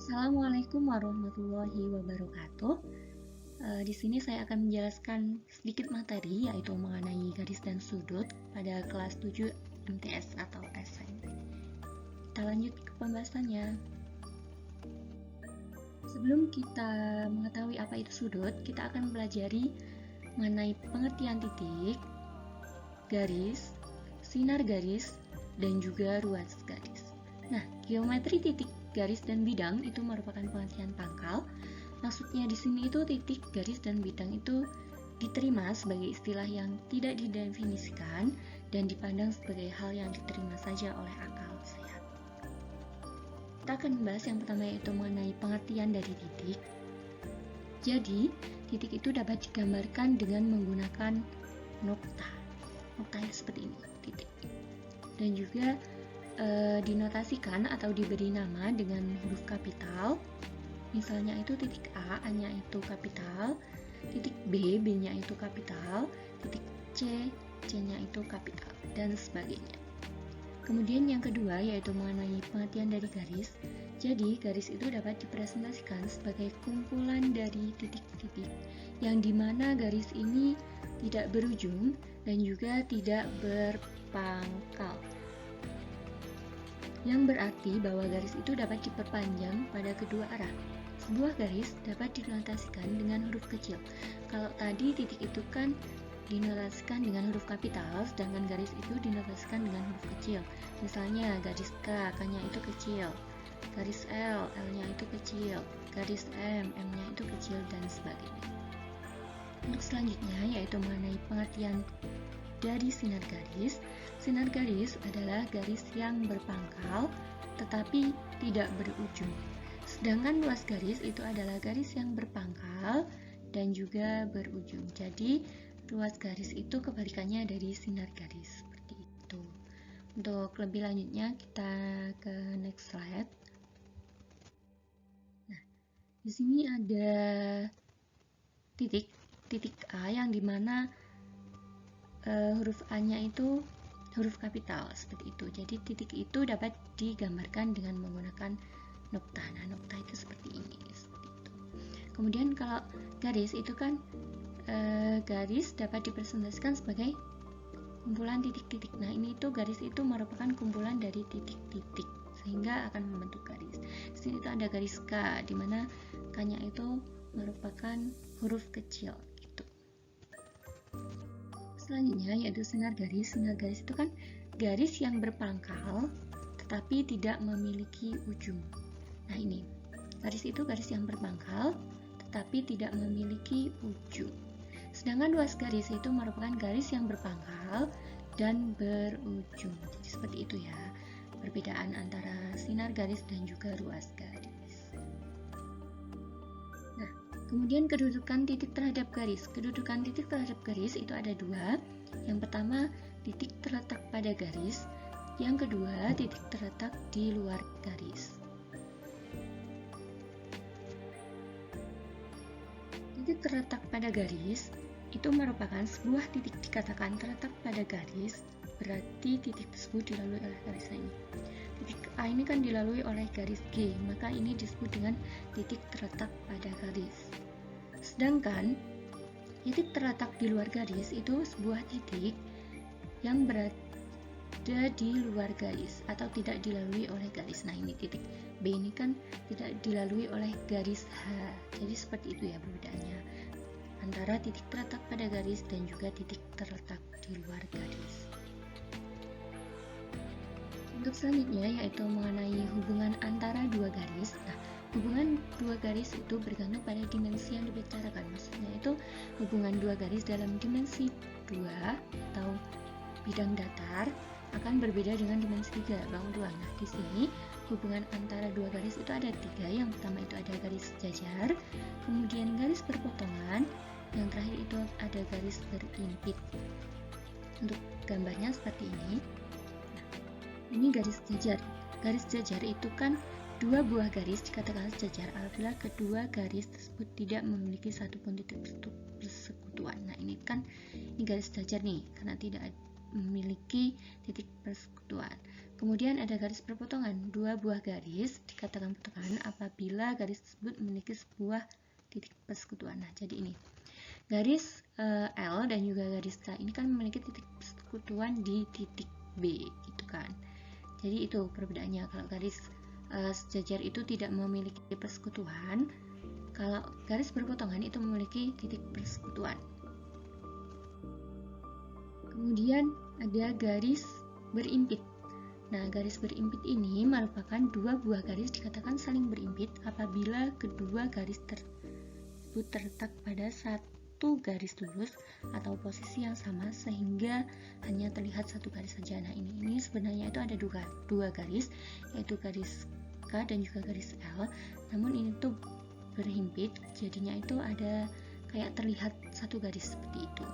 Assalamualaikum warahmatullahi wabarakatuh. Di sini saya akan menjelaskan sedikit materi, yaitu mengenai garis dan sudut pada kelas 7 MTS atau SN. Kita lanjut ke pembahasannya. Sebelum kita mengetahui apa itu sudut, kita akan pelajari mengenai pengertian titik, garis, sinar garis, dan juga ruas garis. Nah, geometri titik, garis, dan bidang itu merupakan pengertian pangkal. Maksudnya di sini itu titik, garis, dan bidang itu diterima sebagai istilah yang tidak didefinisikan dan dipandang sebagai hal yang diterima saja oleh akal sehat. Kita akan membahas yang pertama, yaitu mengenai pengertian dari titik. Jadi, titik itu dapat digambarkan dengan menggunakan nokta. Noktanya seperti ini, titik. Dan juga dinotasikan atau diberi nama dengan huruf kapital. Misalnya itu titik A, A-nya itu kapital, titik B, B-nya itu kapital, titik C, C-nya itu kapital, dan sebagainya. Kemudian yang kedua, yaitu mengenai pengertian dari garis. Jadi, garis itu dapat dipresentasikan sebagai kumpulan dari titik-titik yang dimana garis ini tidak berujung dan juga tidak berpangkal. Yang berarti bahwa garis itu dapat diperpanjang pada kedua arah. Sebuah garis dapat dinotasikan dengan huruf kecil. Kalau tadi titik itu kan dinotasikan dengan huruf kapital, sedangkan garis itu dinotasikan dengan huruf kecil. Misalnya garis K, K-nya itu kecil, garis L, L-nya itu kecil, garis M, M-nya itu kecil, dan sebagainya. Untuk selanjutnya, yaitu mengenai pengertian dari sinar garis. Sinar garis adalah garis yang berpangkal tetapi tidak berujung. Sedangkan luas garis itu adalah garis yang berpangkal dan juga berujung. Jadi, luas garis itu kebalikannya dari sinar garis, seperti itu. Untuk lebih lanjutnya, kita ke next slide. Nah, di sini ada titik A yang dimana huruf A-nya itu huruf kapital, seperti itu. Jadi titik itu dapat digambarkan dengan menggunakan nokta. Nah, nokta itu seperti ini, seperti itu. Kemudian kalau garis itu kan garis dapat dipresentasikan sebagai kumpulan titik-titik. Nah, ini itu garis itu merupakan kumpulan dari titik-titik sehingga akan membentuk garis. Di sini itu ada garis K, di mana K-nya itu merupakan huruf kecil. Selanjutnya yaitu sinar garis. Sinar garis itu kan garis yang berpangkal tetapi tidak memiliki ujung. Nah, ini garis itu garis yang berpangkal tetapi tidak memiliki ujung. Sedangkan luas garis itu merupakan garis yang berpangkal dan berujung. Jadi seperti itu ya, perbedaan antara sinar garis dan juga ruas garis. Nah, kemudian kedudukan titik terhadap garis. Kedudukan titik terhadap garis itu ada dua. Yang pertama, titik terletak pada garis. Yang kedua, titik terletak di luar garis. Titik terletak pada garis itu merupakan sebuah titik dikatakan terletak pada garis, berarti titik tersebut dilalui oleh garis ini. Titik A ini kan dilalui oleh garis G, maka ini disebut dengan titik terletak pada garis. Sedangkan titik terletak di luar garis itu sebuah titik yang berada di luar garis atau tidak dilalui oleh garis. Nah, ini titik B ini kan tidak dilalui oleh garis H. Jadi seperti itu ya perbedaannya antara titik terletak pada garis dan juga titik terletak di luar garis. Untuk selanjutnya yaitu mengenai hubungan antara dua garis. Nah, hubungan dua garis itu bergantung pada dimensi yang dibicarakan. Maksudnya itu hubungan dua garis dalam dimensi 2 atau bidang datar akan berbeda dengan dimensi 3, bangun 2. Nah, di sini hubungan antara dua garis itu ada 3. Yang pertama itu ada garis jajar, kemudian garis berpotongan, yang terakhir itu ada garis berimpit. Untuk gambarnya seperti ini. Nah, ini garis jajar. Garis jajar itu kan dua buah garis dikatakan sejajar apabila kedua garis tersebut tidak memiliki satupun titik persekutuan. Nah, ini garis jajar nih karena tidak memiliki titik persekutuan. Kemudian ada garis perpotongan. Dua buah garis dikatakan potongan apabila garis tersebut memiliki sebuah titik persekutuan. Nah, jadi ini garis L dan juga garis K ini kan memiliki titik persekutuan di titik B, gitu kan. Jadi itu perbedaannya. Kalau garis sejajar itu tidak memiliki persekutuan, kalau garis berpotongan itu memiliki titik persekutuan. Kemudian ada garis berimpit. Nah, garis berimpit ini merupakan dua buah garis dikatakan saling berimpit apabila kedua garis tersebut terletak pada satu garis lurus atau posisi yang sama sehingga hanya terlihat satu garis saja. Nah, ini sebenarnya itu ada dua garis, yaitu garis K dan juga garis L. Namun ini tuh berhimpit, jadinya itu ada kayak terlihat satu garis seperti itu.